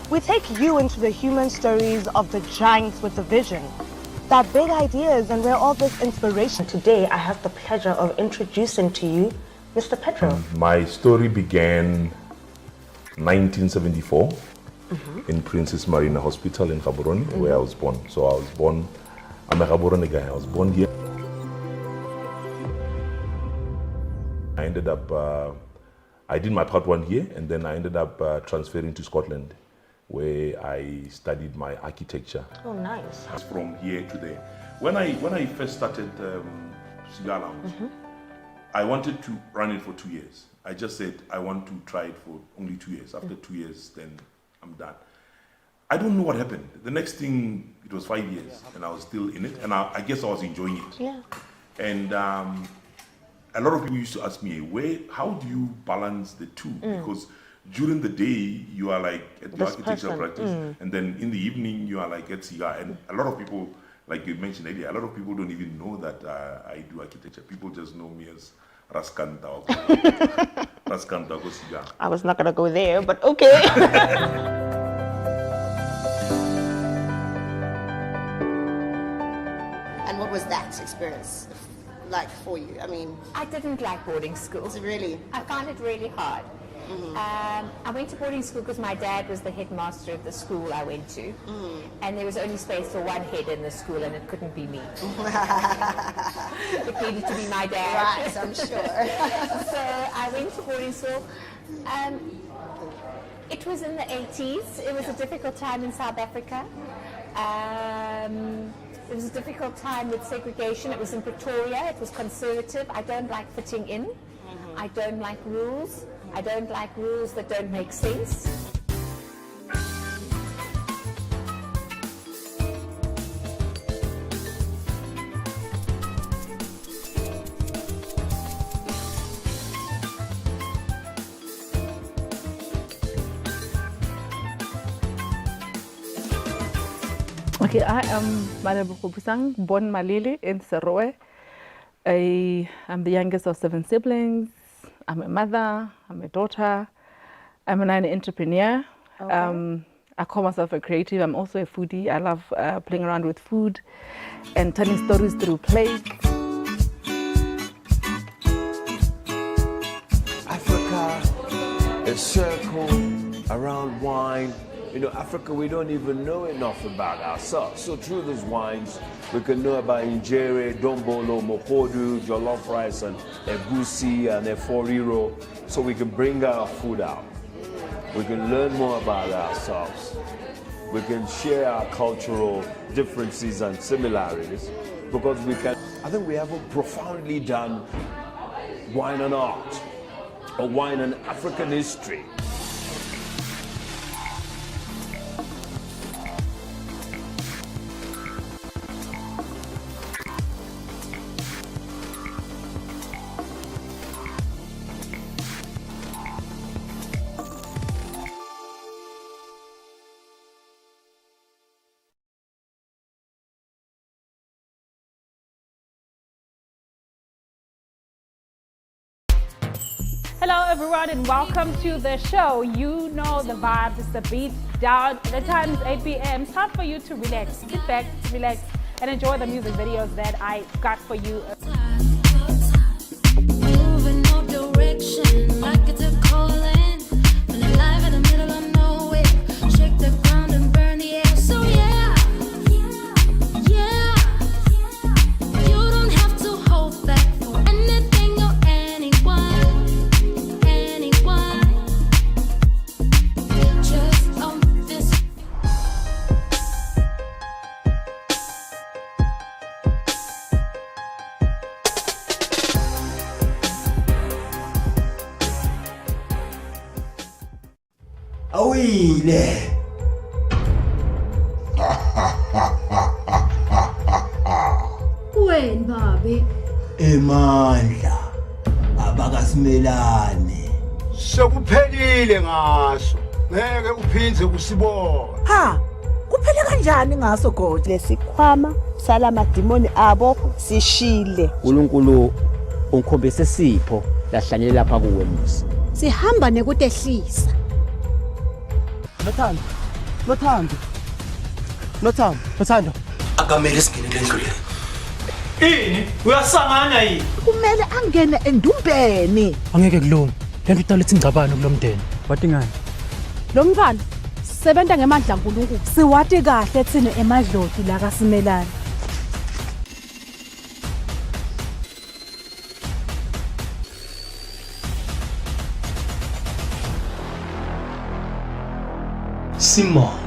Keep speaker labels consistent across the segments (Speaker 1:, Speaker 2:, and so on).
Speaker 1: We take you into the human stories of the giants with the vision, that big ideas, and where all this inspiration. Today, I have the pleasure of introducing to you Mr. Pedro.
Speaker 2: My story began 1974 in Princess Marina Hospital in Gaborone, where I was born. So I was born, I'm a Gaborone guy, I was born here. I ended up, I did my part 1 here, and then I ended up transferring to Scotland, where I studied my architecture.
Speaker 1: Oh, nice.
Speaker 2: From here to there. When I first started Cigar Lounge, I wanted to run it for 2 years. I just said I want to try it for only 2 years. After 2 years, then I'm done. I don't know what happened. The next thing, it was 5 years, and I was still in it, and I guess I was enjoying it.
Speaker 1: Yeah.
Speaker 2: And a lot of people used to ask me, how do you balance the two? Because during the day, you are like at the architectural practice, and then in the evening, you are like at Cigar. And a lot of people, like you mentioned earlier, a lot of people don't even know that I do architecture. People just know me as Raskanta Cigar.
Speaker 1: I was not going to go there, but okay.
Speaker 3: And what was that experience like for you? I mean,
Speaker 4: I didn't like boarding school.
Speaker 3: Really?
Speaker 4: I found it really hard. I went to boarding school because my dad was the headmaster of the school I went to, and there was only space for one head in the school, and it couldn't be me. It needed to be my dad.
Speaker 3: Right, I'm sure.
Speaker 4: So I went to boarding school. It was in the 80s. It was a difficult time in South Africa. It was a difficult time with segregation. It was in Pretoria. It was conservative. I don't like fitting in. I don't like rules. I don't like rules that don't make sense.
Speaker 5: Okay, I am Madam Khubusang, born Malili in Seroe. I am the youngest of 7 siblings. I'm a mother, I'm a daughter, I'm an entrepreneur.
Speaker 1: Okay.
Speaker 5: I call myself a creative. I'm also a foodie. I love playing around with food and telling stories through plates.
Speaker 6: Africa is circled around wine. You know, Africa, we don't even know enough about ourselves. So through these wines, we can know about injere, dombolo, mohodu, jollof rice, and egusi, and eforiro. So we can bring our food out. We can learn more about ourselves. We can share our cultural differences and similarities, because we can, I think we haven't profoundly done wine and art, or wine and African history.
Speaker 7: Hello everyone and welcome to the show. You know the vibes, it's the beat down. The time is 8 p.m. It's time for you to relax, sit back, relax, and enjoy the music videos that I got for you.
Speaker 8: Moving no direction, like it's a calling. When alive in the middle of nowhere, shake the ground and burn the air. So yeah, you don't have to hold back for anything or anyone. Just own this.
Speaker 9: Awile.
Speaker 8: Weni babi?
Speaker 9: Emandla abakasimelane.
Speaker 10: Sekuphelile ngaso. Ngeke uphindze usibone.
Speaker 11: Ha, kuphele kanjani ngaso godi?
Speaker 1: Lesikhwama salamadimoni abo sishile.
Speaker 12: uNkulunkulu ungikhombise isipho lahlanyele lapha kuwe Musa.
Speaker 8: Sihamba nekutehlisa.
Speaker 11: Bathanda,
Speaker 9: Nothando. Akamele singene lendlule.
Speaker 11: Ini uyasangana yini? Kumele angene endumbeni.
Speaker 9: Angeke kulunge. Lento idalethe ingcabano kulomndeni. Wathi ngani?
Speaker 7: Lo mfana sebenza ngemandla kaNkulunkulu. Siwati kahle thina emadloti la kaSimelane.
Speaker 9: Simon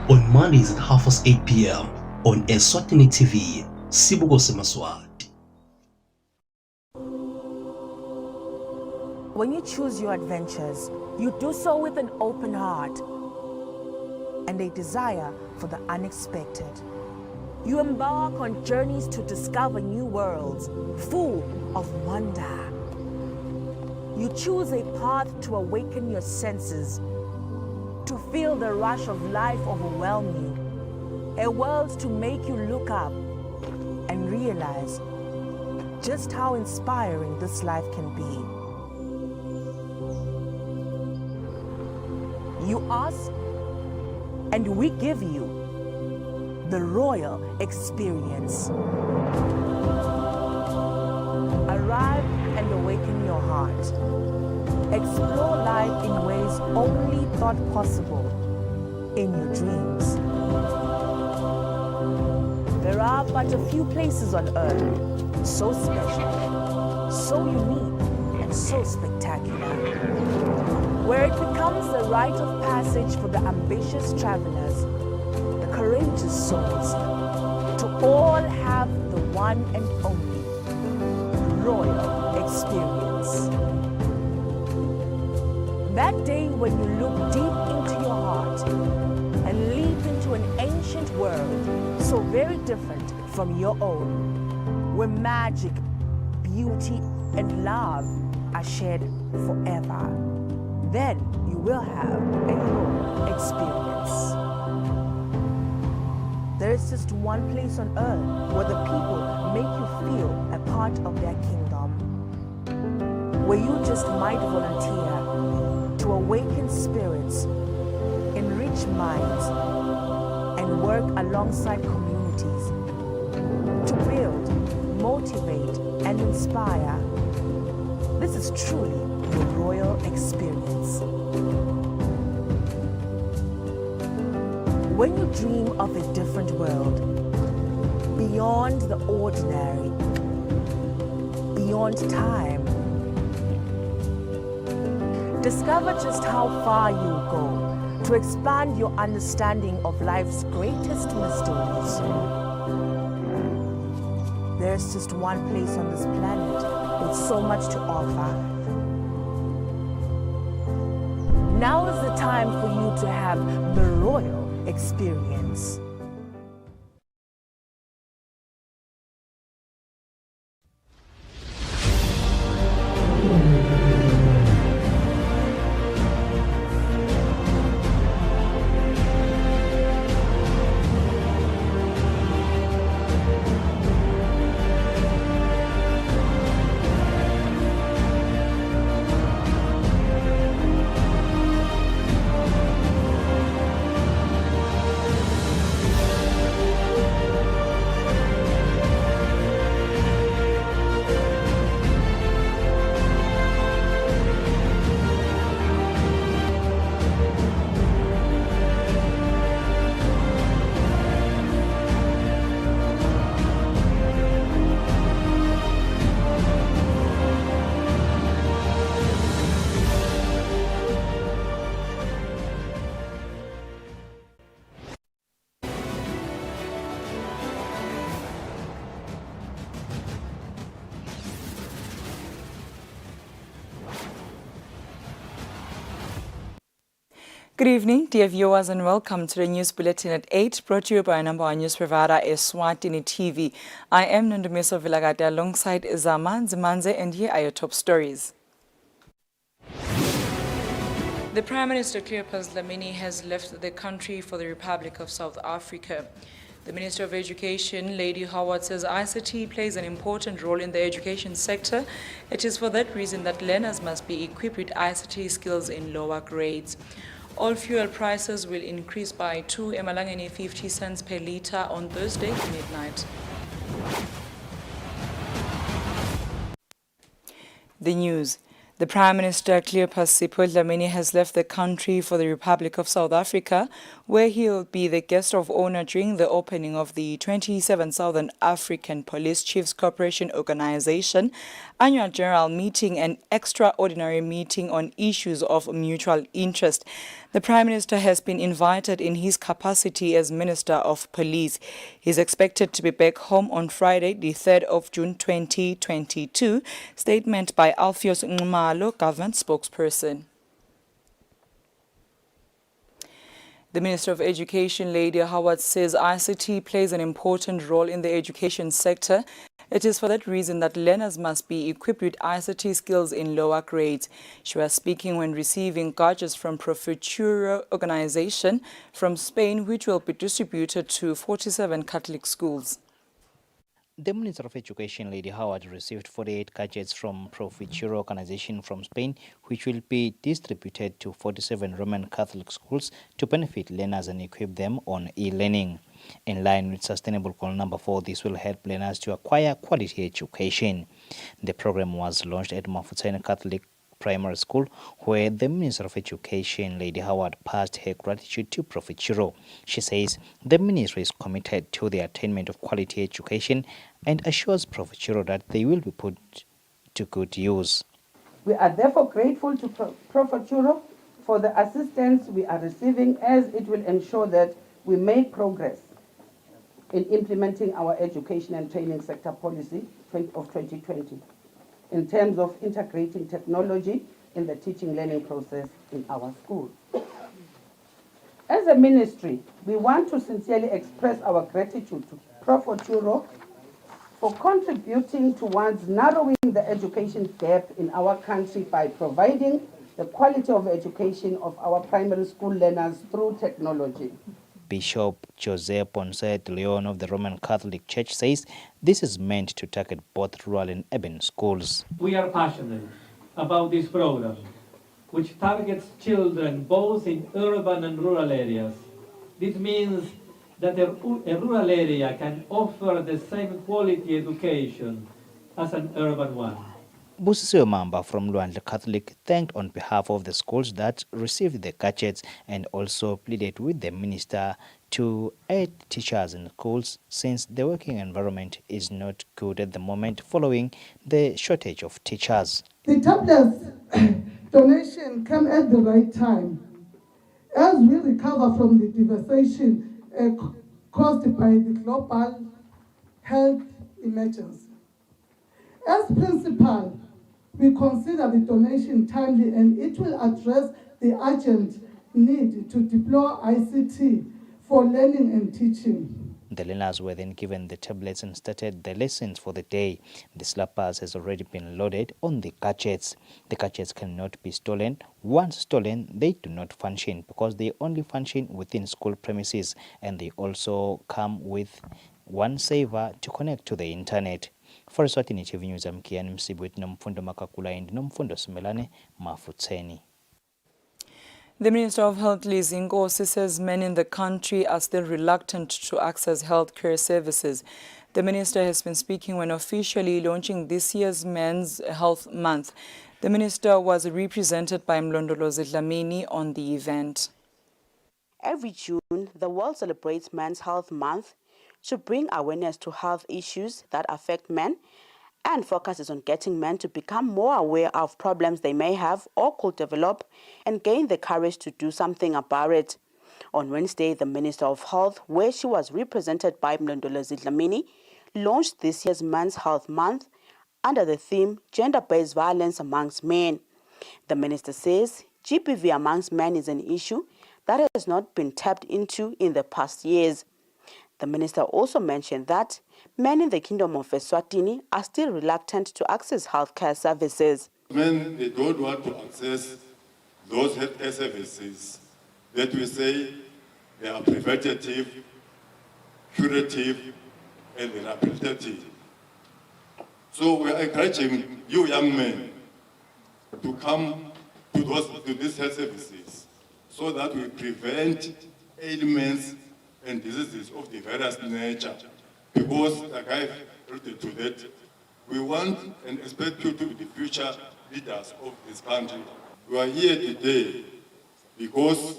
Speaker 9: on Mondays at 8:30 p.m. on Eswatini TV. Sibuko Semaswati.
Speaker 11: When you choose your adventures, you do so with an open heart and a desire for the unexpected. You embark on journeys to discover new worlds, full of wonder. You choose a path to awaken your senses, to feel the rush of life overwhelm you, a world to make you look up and realize just how inspiring this life can be. You ask, and we give you the royal experience. Arrive and awaken your heart. Explore life in ways only thought possible in your dreams. There are but a few places on earth so special, so unique, and so spectacular, where it becomes the rite of passage for the ambitious travelers, the courageous souls, to all have the one and only royal experience. That day when you look deep into your heart and leap into an ancient world so very different from your own, where magic, beauty, and love are shared forever, then you will have a royal experience. There is just one place on earth where the people make you feel a part of their kingdom, where you just might volunteer to awaken spirits, enrich minds, and work alongside communities to build, motivate, and inspire. This is truly the royal experience. When you dream of a different world, beyond the ordinary, beyond time, discover just how far you'll go to expand your understanding of life's greatest mysteries. There's just one place on this planet with so much to offer. Now is the time for you to have the royal experience.
Speaker 13: Good evening, dear viewers, and welcome to the News Bulletin at 8, brought to you by number one news provider, Eswatini TV. I am Nondumiso Vilagate alongside Zaman Zimanze, and here are your top stories. The Prime Minister Cleopas Dlamini has left the country for the Republic of South Africa. The Minister of Education, Lady Howard, says ICT plays an important role in the education sector. It is for that reason that learners must be equipped with ICT skills in lower grades. All fuel prices will increase by 2 emalangeni 50 cents per litre on Thursday midnight. The news. The Prime Minister Cleopas Sipho Dlamini has left the country for the Republic of South Africa, where he'll be the guest of honor during the opening of the 27th Southern African Police Chiefs Cooperation Organization annual general meeting and extraordinary meeting on issues of mutual interest. The Prime Minister has been invited in his capacity as Minister of Police. He's expected to be back home on Friday, the 3rd of June 2022. Statement by Alpheus Ngumalo, government spokesperson. The Minister of Education, Lady Howard, says ICT plays an important role in the education sector. It is for that reason that learners must be equipped with ICT skills in lower grades. She was speaking when receiving gadgets from Promotional organization from Spain, which will be distributed to 47 Catholic schools.
Speaker 14: The Minister of Education, Lady Howard, received 48 gadgets from Promotional organization from Spain, which will be distributed to 47 Roman Catholic schools to benefit learners and equip them on e-learning. In line with Sustainable Goal number 4, this will help learners to acquire quality education. The program was launched at Eswatini Catholic Primary School, where the Minister of Education, Lady Howard, passed her gratitude to Promotional. She says the ministry is committed to the attainment of quality education and assures Promotional that they will be put to good use.
Speaker 15: We are therefore grateful to Promotional for the assistance we are receiving, as it will ensure that we make progress in implementing our education and training sector policy of 2020 in terms of integrating technology in the teaching learning process in our schools. As a ministry, we want to sincerely express our gratitude to Promotional for contributing towards narrowing the education gap in our country by providing the quality of education of our primary school learners through technology.
Speaker 14: Bishop Jose Ponce de Leon of the Roman Catholic Church says this is meant to target both rural and urban schools.
Speaker 16: We are passionate about this program, which targets children both in urban and rural areas. This means that a rural area can offer the same quality education as an urban one.
Speaker 14: Busisiwe Mamba from Luandle Catholic thanked on behalf of the schools that received the gadgets and also pleaded with the minister to add teachers in schools since the working environment is not good at the moment following the shortage of teachers.
Speaker 17: The tablets donation came at the right time as we recover from the devastation caused by the global health emergency. As principal, we consider the donation timely and it will address the urgent need to deploy ICT for learning and teaching.
Speaker 14: The learners were then given the tablets and started the lessons for the day. The slappers has already been loaded on the gadgets. The gadgets cannot be stolen. Once stolen, they do not function because they only function within school premises, and they also come with one saver to connect to the internet. For Eswatini TV News, I'm Kian Msibwit Nomfundo Makakula and Nomfundo Sumelane Mafutseni.
Speaker 13: The Minister of Health, Liz Ngosi, says men in the country are still reluctant to access healthcare services. The minister has been speaking when officially launching this year's Men's Health Month. The minister was represented by Mlondolozi Dlamini on the event.
Speaker 18: Every June, the world celebrates Men's Health Month to bring awareness to health issues that affect men and focuses on getting men to become more aware of problems they may have or could develop and gain the courage to do something about it. On Wednesday, the Minister of Health, where she was represented by Mlondolozi Dlamini, launched this year's Men's Health Month under the theme Gender-Based Violence Amongst Men. The minister says GBV amongst men is an issue that has not been tapped into in the past years. The minister also mentioned that men in the Kingdom of Eswatini are still reluctant to access healthcare services.
Speaker 19: Men, they don't want to access those healthcare services that we say they are preventative, curative, and rehabilitative. So we are encouraging you young men to come to these health services so that we prevent ailments and diseases of the various nature. Because, like I've alluded to that, we want and expect you to be the future leaders of this country. We are here today because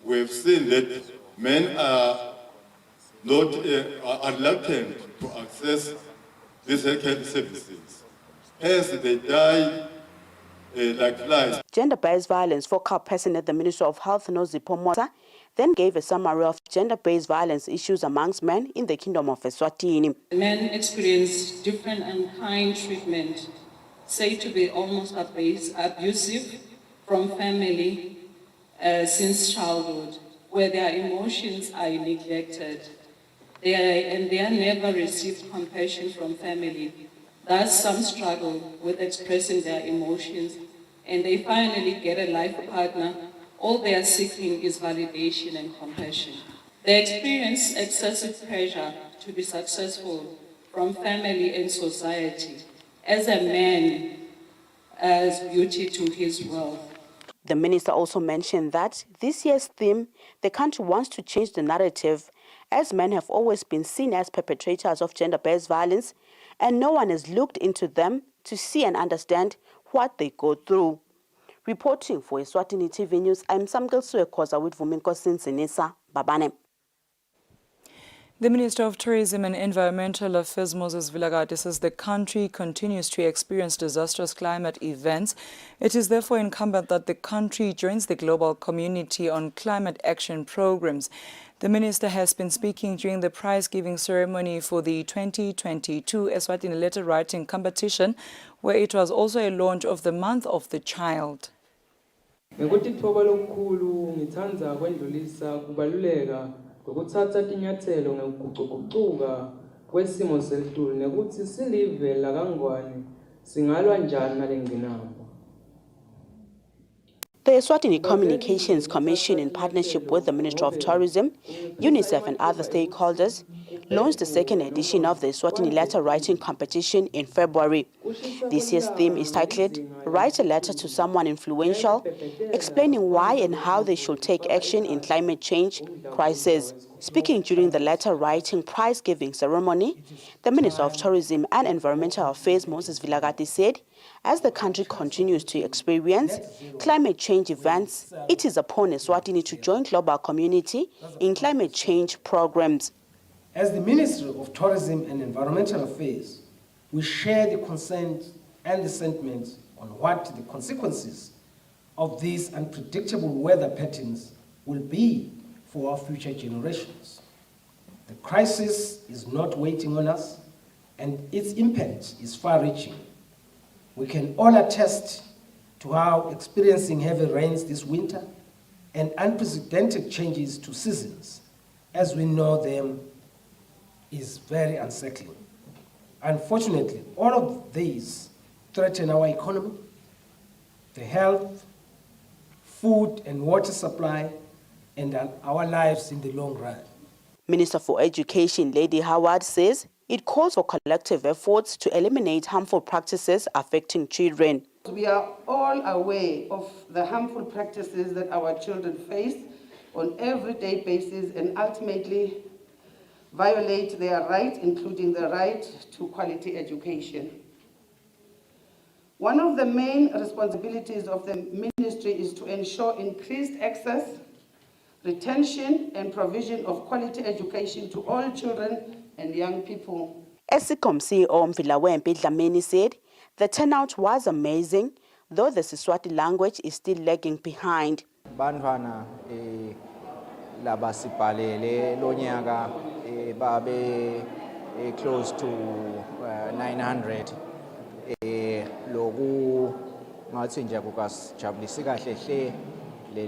Speaker 19: we have seen that men are not are reluctant to access these health services. Hence, they die like flies.
Speaker 18: Gender-based violence focal person at the Ministry of Health, Promotional, then gave a summary of gender-based violence issues amongst men in the Kingdom of Eswatini.
Speaker 20: Men experience different unkind treatment, said to be almost abusive from family since childhood, where their emotions are neglected. They are never received compassion from family. Thus, some struggle with expressing their emotions, and they finally get a life partner. All they are seeking is validation and compassion. They experience excessive pressure to be successful from family and society. As a man has duty to his wealth.
Speaker 18: The minister also mentioned that this year's theme, the country wants to change the narrative, as men have always been seen as perpetrators of gender-based violence, and no one has looked into them to see and understand what they go through. Reporting for Eswatini TV News, I'm Samkel Suekoza with Vuminko Sinsinisa Babane.
Speaker 13: The Minister of Tourism and Environmental Affairs, Moses Vilagati, says the country continues to experience disastrous climate events. It is therefore incumbent that the country joins the global community on climate action programs. The minister has been speaking during the prize-giving ceremony for the 2022 Eswatini letter writing competition, where it was also a launch of the Month of the Child.
Speaker 21: Ukuthatha tinyathelo ngokuguquguquka kwesimo selitulu nekuthi silive la kangwane singalwa njani nale nginambo.
Speaker 18: The Eswatini Communications Commission, in partnership with the Ministry of Tourism, UNICEF and other stakeholders, launched the second edition of the Eswatini letter writing competition in February. This year's theme is titled, Write a Letter to Someone Influential, explaining why and how they should take action in climate change crisis. Speaking during the letter writing prize-giving ceremony, the Minister of Tourism and Environmental Affairs, Moses Vilagati, said, as the country continues to experience climate change events, it is upon Eswatini to join global community in climate change programs.
Speaker 22: As the Ministry of Tourism and Environmental Affairs, we share the concerns and the sentiments on what the consequences of these unpredictable weather patterns will be for our future generations. The crisis is not waiting on us, and its impact is far-reaching. We can all attest to how experiencing heavy rains this winter and unprecedented changes to seasons, as we know them, is very unsettling. Unfortunately, all of these threaten our economy, the health, food and water supply, and our lives in the long run.
Speaker 18: Minister for Education, Lady Howard, says it calls for collective efforts to eliminate harmful practices affecting children.
Speaker 15: We are all aware of the harmful practices that our children face on an everyday basis and ultimately violate their rights, including the right to quality education. One of the main responsibilities of the ministry is to ensure increased access, retention and provision of quality education to all children and young people.
Speaker 18: ESICOM CEO Mvilawempe Dlamini said the turnout was amazing, though the Siswati language is still lagging behind.
Speaker 23: Bantwana labasipalele lonyaka babe close to 900 loku ngathi nje kukasijabulisi kahle hle le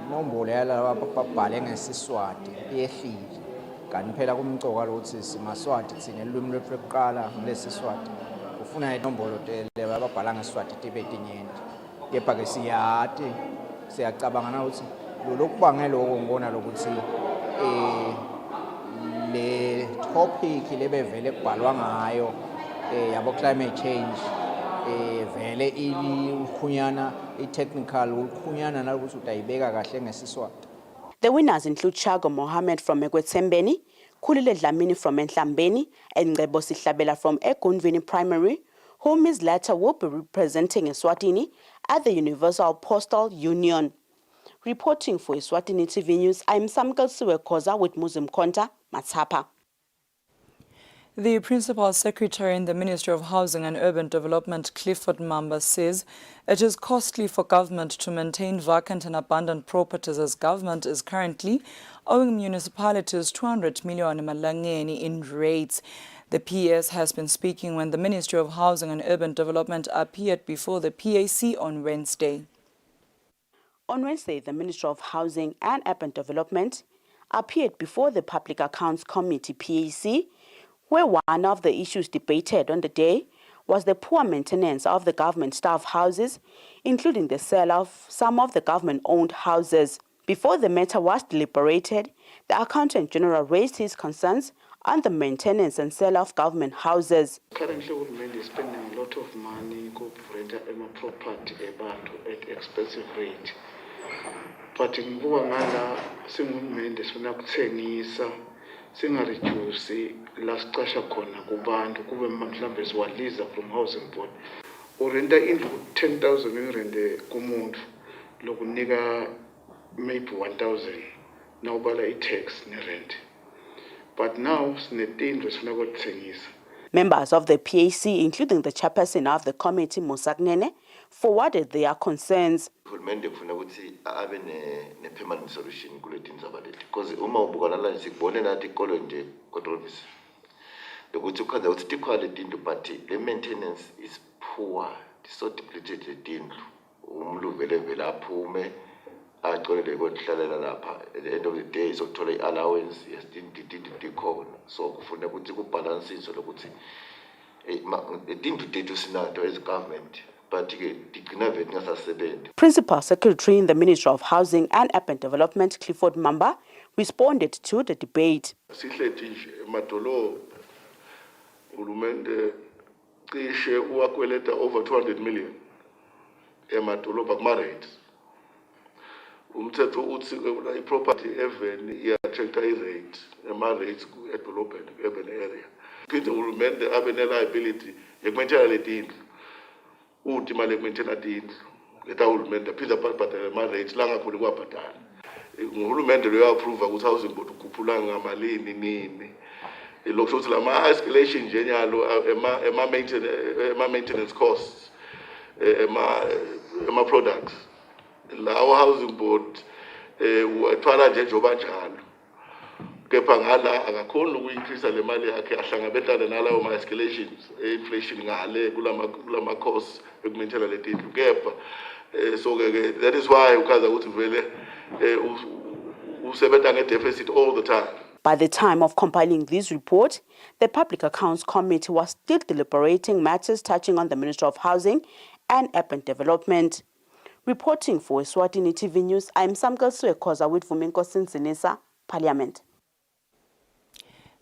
Speaker 23: nombolo yalabo babhale ngeSiswati yehlile kanti phela kumcoka ukuthi simaSwati thina elwimi lwethu lokuqala ngeSiswati ufuna inombolo le babhala ngeSiswati tibe tinyenti kepha ke siyacabanga ukuthi lokubangela lokho ngibona lokuthi le topic lebevele kubhalwa ngayo yabo climate change vele ilikhunyana i-technical ukhunyana nalokuthi utayibeka kahle ngesiswati.
Speaker 18: The winners include Chago Mohammed from Ekwetsembeni, Khulile Dlamini from Enhlambeni, and Ngebo Sihlabela from Egunvini Primary, whom Ms. latter will be representing Eswatini at the Universal Postal Union. Reporting for Eswatini TV News, I'm Samkel Siwekoza with Muslim Konta, Matsapa.
Speaker 13: The Principal Secretary in the Ministry of Housing and Urban Development, Clifford Mamba, says it is costly for government to maintain vacant and abandoned properties, as government is currently owing municipalities 200 million malangeni in rates. The PS has been speaking when the Ministry of Housing and Urban Development appeared before the PAC on Wednesday.
Speaker 18: On Wednesday, the Ministry of Housing and Urban Development appeared before the Public Accounts Committee, PAC, where one of the issues debated on the day was the poor maintenance of the government staff houses, including the sale of some of the government-owned houses. Before the matter was deliberated, the Accountant General raised his concerns on the maintenance and sale of government houses.
Speaker 2: Currently, government is spending a lot of money to rent a property at expensive rate. But in Buangala, government is not kutsengisa, singareduce last kasha kona kubantu kube mhlambe siwadliza from housing board. Urenta indlu 10,000 urende kumuntu lokunika maybe 1,000 nawubala i-tax ne-rent. But now sinetindlu sifuna kutsengisa.
Speaker 18: Members of the PAC, including the chairperson of the committee, Musagnene, forwarded their concerns.
Speaker 3: Uhulumende kufuna ukuthi abe ne-permanent solution kule tindzaba leti, because uma ubukana la sikubone nathi ikolo nje kodrovisi lokuthi ukhaza ukuthi tikhwale tindlu but the maintenance is poor, so depleted tindlu. Umlu vele aphume acolele kokuhlalela lapha, at the end of the day sokuthola i-allowance yesitindlu tikhona, so kufuna ukuthi kubhalansiso lokuthi tindlu tethu sinato as government.
Speaker 18: Principal Secretary in the Ministry of Housing and Urban Development, Clifford Mamba, responded to the debate.
Speaker 2: Over 200 million umthetho uthi iproperty even iya-attracta i-rate ema-rates urban area. Phinde uhulumende abe ne-liability yekumaintaina le tindlu. Uthi imali yekumaintaina tindlu letahulumende phinde abhadale ama-rates la angakhoni kuwabhadala. Nguhulumende loyo approve ukuthi housing board ukhuphula ngamalini nini. Lokho ukuthi lama escalation nje nyalo ema-maintenance costs ema-products. Lawo housing board wathwala nje njoba njalo. Kepha ngala akakhona ukuyincrease le mali yakhe ahlangabetane nalawo ma-escalations inflation ngale kulama costs ekumaintaina le tindlu. Kepha so that is why ukhaza ukuthi vele usebenza nge-deficit all the time.
Speaker 18: By the time of compiling this report, the Public Accounts Committee was still deliberating matters touching on the Ministry of Housing and Urban Development. Reporting for Eswatini TV News, I'm Samkel Suekoza with Vuminko Sinsinisa, Parliament.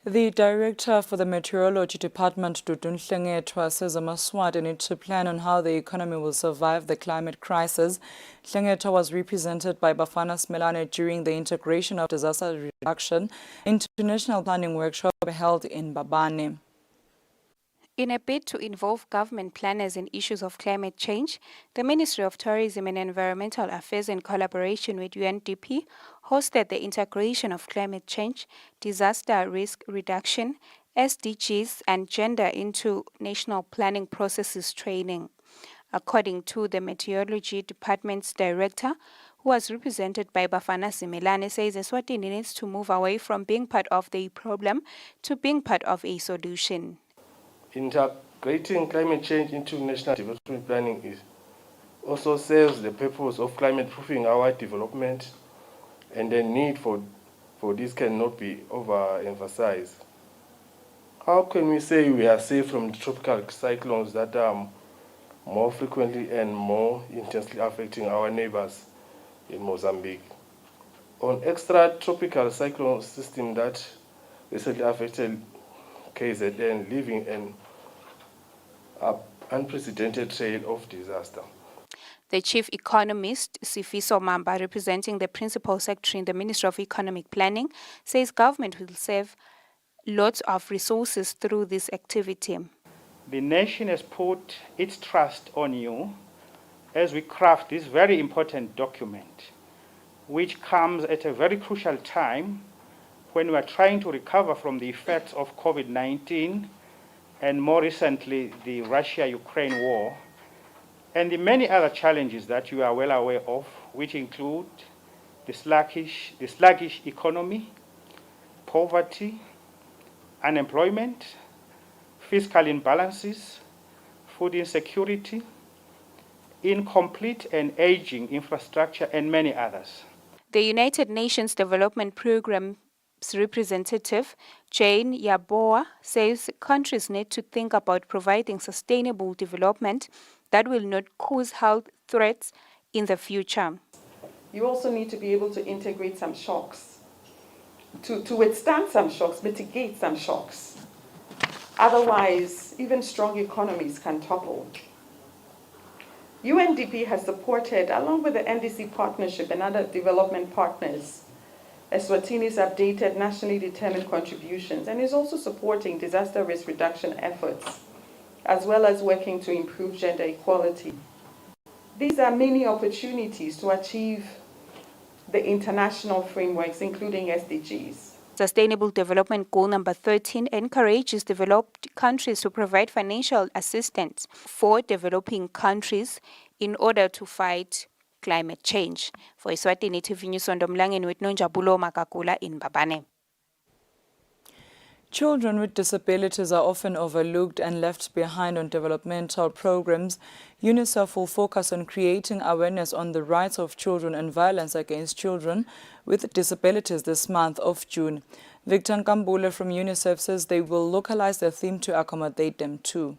Speaker 13: The Director for the Meteorology Department, Dudun Hlengetwa, says Amaswati need to plan on how the economy will survive the climate crisis. Hlengetwa was represented by Bafana Smelane during the Integration of Disaster Reduction International Planning Workshop held in Babane.
Speaker 4: In a bid to involve government planners in issues of climate change, the Ministry of Tourism and Environmental Affairs, in collaboration with UNDP, hosted the Integration of Climate Change, Disaster Risk Reduction, SDGs, and Gender into National Planning Processes training. According to the Meteorology Department's director, who was represented by Bafana Simelane, says Eswatini needs to move away from being part of the problem to being part of a solution.
Speaker 24: Integrating climate change into national development planning also serves the purpose of climate-proofing our development, and the need for this cannot be overemphasized. How can we say we are safe from tropical cyclones that are more frequently and more intensely affecting our neighbors in Mozambique? On extratropical cyclone system that recently affected KZN, leaving an unprecedented trail of disaster.
Speaker 4: The chief economist, Sifiso Mamba, representing the principal secretary in the Ministry of Economic Planning, says government will save lots of resources through this activity.
Speaker 1: The nation has put its trust on you as we craft this very important document, which comes at a very crucial time when we are trying to recover from the effects of COVID-19 and more recently the Russia-Ukraine war, and the many other challenges that you are well aware of, which include the sluggish economy, poverty, unemployment, fiscal imbalances, food insecurity, incomplete and aging infrastructure, and many others.
Speaker 4: The United Nations Development Programme's representative, Jane Yaboa, says countries need to think about providing sustainable development that will not cause health threats in the future.
Speaker 5: You also need to be able to integrate some shocks, to withstand some shocks, mitigate some shocks. Otherwise, even strong economies can topple. UNDP has supported, along with the NDC partnership and other development partners, Eswatini's updated nationally determined contributions, and is also supporting disaster risk reduction efforts, as well as working to improve gender equality. These are many opportunities to achieve the international frameworks, including SDGs.
Speaker 4: Sustainable Development Goal number 13 encourages developed countries to provide financial assistance for developing countries in order to fight climate change. For Eswatini TV News, Ndomlangeni with Nonjabulo Makakula in Babane.
Speaker 13: Children with disabilities are often overlooked and left behind on developmental programs. UNICEF will focus on creating awareness on the rights of children and violence against children with disabilities this month of June. Victor Nkambule from UNICEF says they will localize the theme to accommodate them too.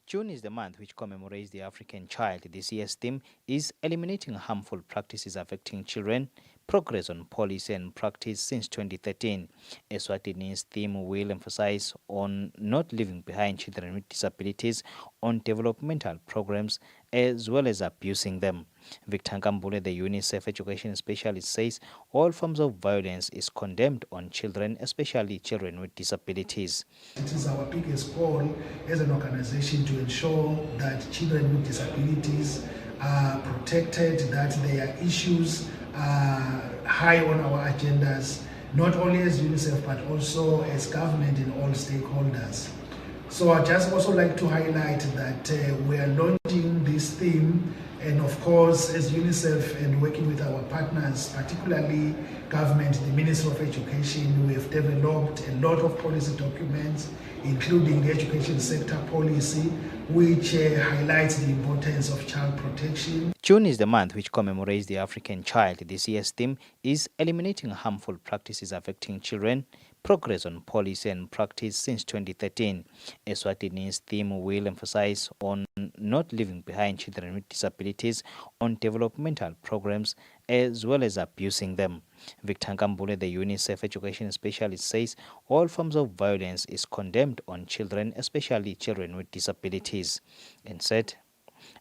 Speaker 14: June is the month which commemorates the African child. This year's theme is eliminating harmful practices affecting children, progress on policy and practice since 2013. Eswatini's theme will emphasize on not leaving behind children with disabilities on developmental programs as well as abusing them. Victor Nkambule, the UNICEF education specialist, says all forms of violence is condemned on children, especially children with disabilities.
Speaker 6: It is our biggest goal as an organization to ensure that children with disabilities are protected, that their issues are high on our agendas, not only as UNICEF but also as government and all stakeholders. So I just also like to highlight that we are launching this theme, and of course as UNICEF and working with our partners, particularly government, the Ministry of Education, we have developed a lot of policy documents, including the education sector policy, which highlights the importance of child protection.
Speaker 14: June is the month which commemorates the African child. This year's theme is eliminating harmful practices affecting children, progress on policy and practice since 2013. Eswatini's theme will emphasize on not leaving behind children with disabilities on developmental programs as well as abusing them. Victor Nkambule, the UNICEF education specialist, says all forms of violence is condemned on children, especially children with disabilities, and said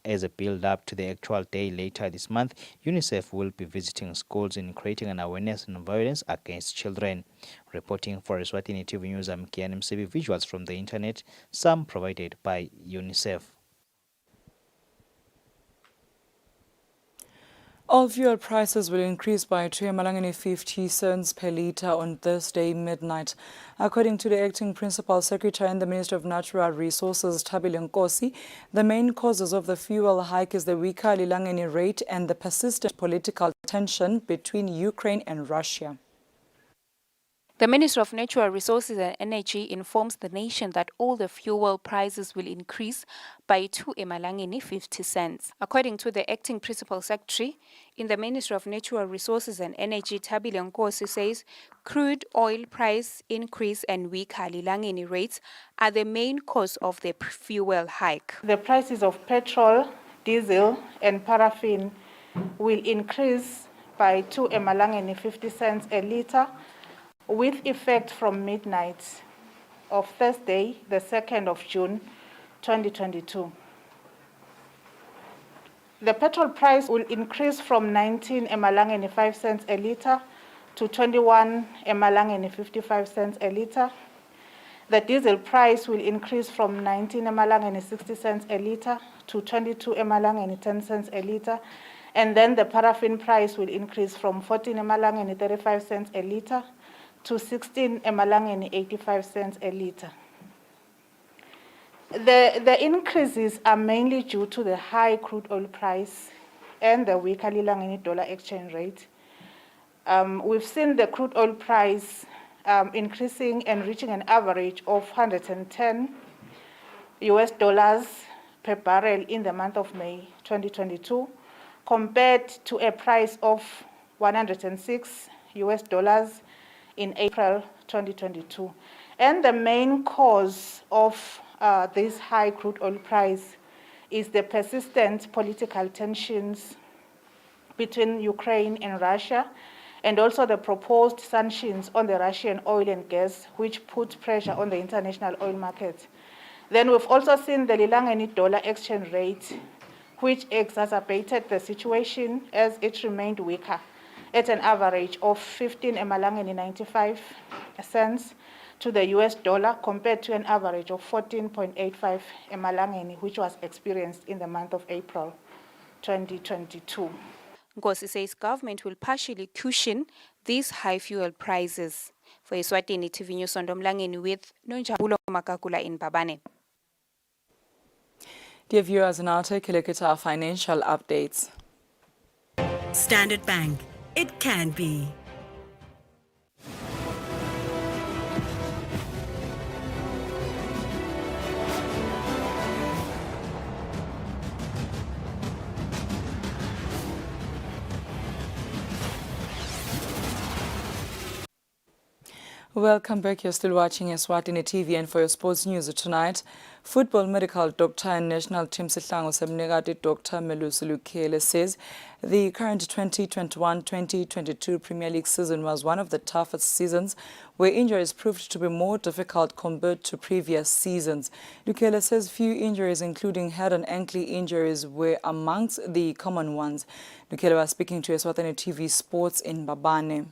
Speaker 14: as a build-up to the actual day later this month, UNICEF will be visiting schools in creating an awareness on violence against children. Reporting for Eswatini TV News, I'm Kian MCB. Visuals from the internet, some provided by UNICEF.
Speaker 13: All fuel prices will increase by 50 cents per litre on Thursday midnight. According to the acting principal secretary and the Minister of Natural Resources, Thabile Nkosi, the main causes of the fuel hike is the weaker Lilangeni rate and the persistent political tension between Ukraine and Russia.
Speaker 4: The Ministry of Natural Resources and Energy informs the nation that all the fuel prices will increase by 50 cents. According to the acting principal secretary in the Ministry of Natural Resources and Energy, Thabile Nkosi, says crude oil price increase and weak Lilangeni rates are the main cause of the fuel hike.
Speaker 10: The prices of petrol, diesel and paraffin will increase by 50 cents a litre, with effect from midnight of Thursday, the 2nd of June 2022. The petrol price will increase from 19 emalangeni 5 cents a litre to 21 emalangeni 55 cents a litre. The diesel price will increase from 19 emalangeni 60 cents a litre to 22 emalangeni 10 cents a litre. And then the paraffin price will increase from 14 emalangeni 35 cents a litre to 16 emalangeni 85 cents a litre. The increases are mainly due to the high crude oil price and the weaker lilangeni dollar exchange rate. We've seen the crude oil price increasing and reaching an average of $110 per barrel in the month of May 2022, compared to a price of $106 in April 2022. And the main cause of this high crude oil price is the persistent political tensions between Ukraine and Russia, and also the proposed sanctions on the Russian oil and gas, which put pressure on the international oil market. Then we've also seen the lilangeni dollar exchange rate, which exacerbated the situation as it remained weaker at an average of 15 emalangeni 95 cents to the US dollar, compared to an average of 14.85 emalangeni, which was experienced in the month of April 2022.
Speaker 4: Nkosi says government will partially cushion these high fuel prices. For Eswatini TV News, Sondomlangeni with Nonjabulo Makakula in Babane.
Speaker 13: Dear viewers, now take a look at our financial updates.
Speaker 7: Standard Bank. It can be.
Speaker 13: Welcome back. You're still watching Eswatini TV, and for your sports news tonight, football medical doctor and national team Sihlangu Semnegati Dr. Melusi Lukele says the current 2021-2022 Premier League season was one of the toughest seasons, where injuries proved to be more difficult compared to previous seasons. Lukele says few injuries, including head and ankle injuries, were amongst the common ones. Lukele was speaking to Eswatini TV Sports in Babane.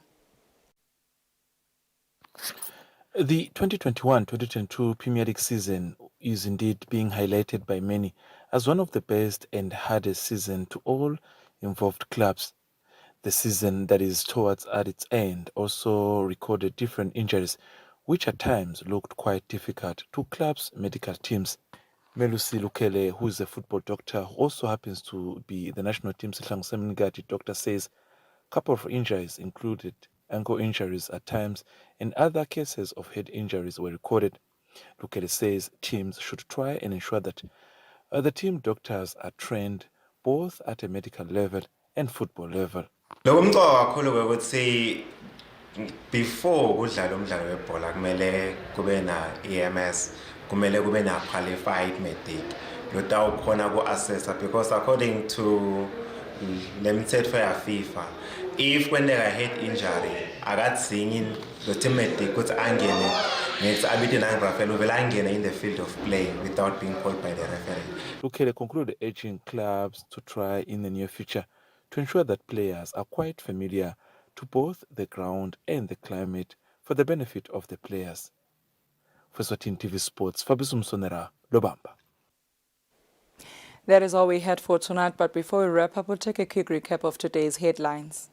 Speaker 8: The 2021-2022 Premier League season is indeed being highlighted by many as one of the best and hardest seasons to all involved clubs. The season that is towards at its end also recorded different injuries, which at times looked quite difficult to clubs' medical teams. Melusi Lukele, who is a football doctor, who also happens to be the national team Sihlangu Semnegati doctor, says a couple of injuries included ankle injuries at times, and other cases of head injuries were recorded. Lukele says teams should try and ensure that the team doctors are trained both at a medical level and football level.
Speaker 9: Before kudlala umdlalo webhola kumele kube na EMS, kumele kube na qualified medic lotawukhona ku-assessa, because according to lemithetho ya FIFA, if kwenzeka head injury akadzingi lo team medic ukuthi angene ngethi nangrafelo uvele angene in the field of play without being called by the referee.
Speaker 8: Lukele concluded urging clubs to try in the near future to ensure that players are quite familiar to both the ground and the climate for the benefit of the players. For Eswatini TV Sports, Fabrice Msonera, Lobamba.
Speaker 13: That is all we had for tonight, but before we wrap up, we'll take a quick recap of today's headlines.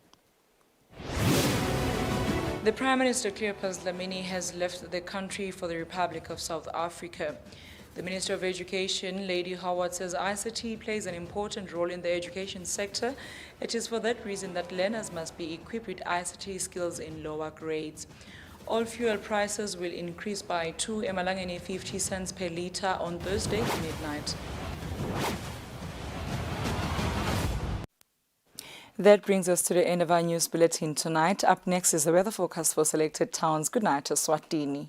Speaker 13: The Prime Minister Cleopas Dlamini has left the country for the Republic of South Africa. The Minister of Education, Lady Howard, says ICT plays an important role in the education sector. It is for that reason that learners must be equipped with ICT skills in lower grades. All fuel prices will increase by 2 emalangeni 50 cents per litre on Thursday midnight. That brings us to the end of our news bulletin tonight. Up next is the weather forecast for selected towns. Good night, Eswatini.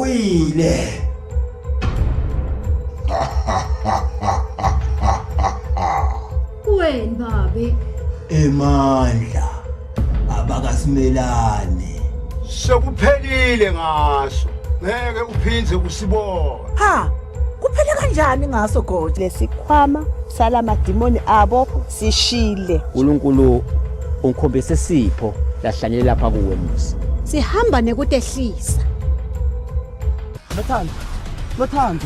Speaker 11: awile.
Speaker 12: Weni babi?
Speaker 11: Emandla abakasimelane. Sekuphelile ngaso. Ngeke uphindze usibona.
Speaker 16: Ha, kuphele kanjani ngaso God?
Speaker 18: Lesikhwama salamadimoni abo sishile.
Speaker 17: uNkulunkulu ungikhombise sipho lahlanyele lapha kuwe Musa.
Speaker 12: Sihamba nekutehlisa.
Speaker 11: Nothando.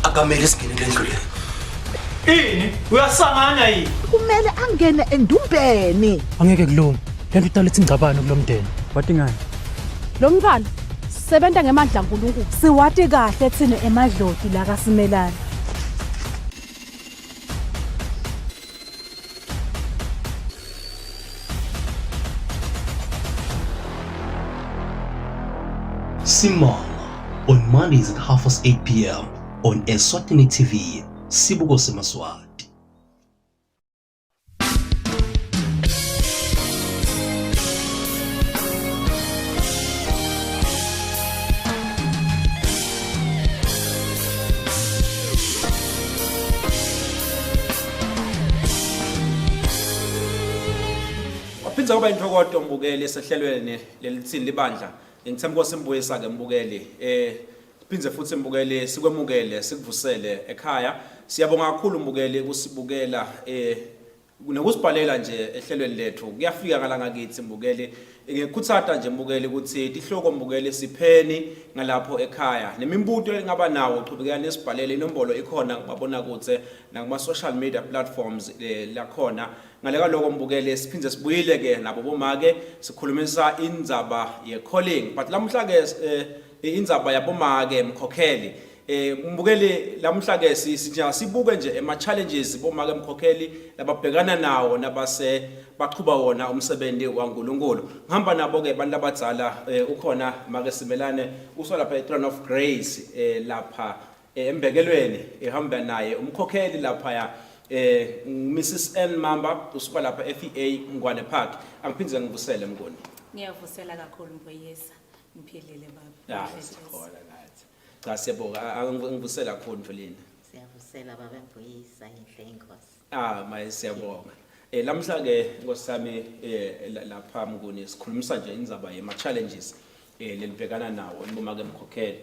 Speaker 11: Akamele singene endlini.
Speaker 16: Ini? Uyasangana yini? Kumele angene endumbeni.
Speaker 25: Angeke kulunge. Lento idalethe ingcabano kulomndeni. Wathi ngani?
Speaker 12: Lo mfana sebenza ngemandla kaNkulunkulu. Siwati kahle thina emadloti la kaSimelane.
Speaker 26: Simanga on Mondays at 8:30 p.m. on Eswatini TV, Sibuko Semaswati.
Speaker 27: Waphindza kuba intokodo mbukeli esehlelweni lelithini libandla. Ngithemba ukusimbuyisa ke mbukeli phindze futhi mbukeli sikwemukele sikuvusele ekhaya. Siyabonga kakhulu mbukeli kusibukela nekusibhalela nje ehlelweni lethu. Kuyafika ngalanga kithi mbukeli ngikuthatha nje mbukeli ukuthi ihloko mbukeli sipheni ngalapho ekhaya. Nemimbuto engaba nawo uqhubekela nesibhalele inombolo ikhona ngibabona kutse nakuma social media platforms la khona. Ngaleka lokho mbukeli siphindze sibuyile ke nabo bomake sikhulumisa indzaba ye calling but lamhla ke indzaba yabomake mkhokheli mbukeli lamhla ke sibuke nje ema challenges bomake mkhokheli lababhekana nawo nabase baqhuba wona umsebenzi waNkulunkulu. Ngihamba nabo ke abantu abadzala ukhona make Simelane uso lapha eThrone of Grace lapha embekelweni ehamba naye umkhokheli lapha ya Mrs N Mamba usuka lapha FEA Ngwane Park. Angiphindze ngivusele mngoni.
Speaker 28: Ngiyavusela kakhulu Mboyisa. Ngiphilile baba.
Speaker 27: Ya sikhona nathi. Cha siyabonga ngivusela kakhulu Mfuleni.
Speaker 28: Siyavusela baba Mboyisa inhle inkosi.
Speaker 27: Maye siyabonga. Lamhla ke ngosami lapha mngoni sikhulumisa nje indzaba yema challenges lelibhekana nawo niboma ke mkhokheli.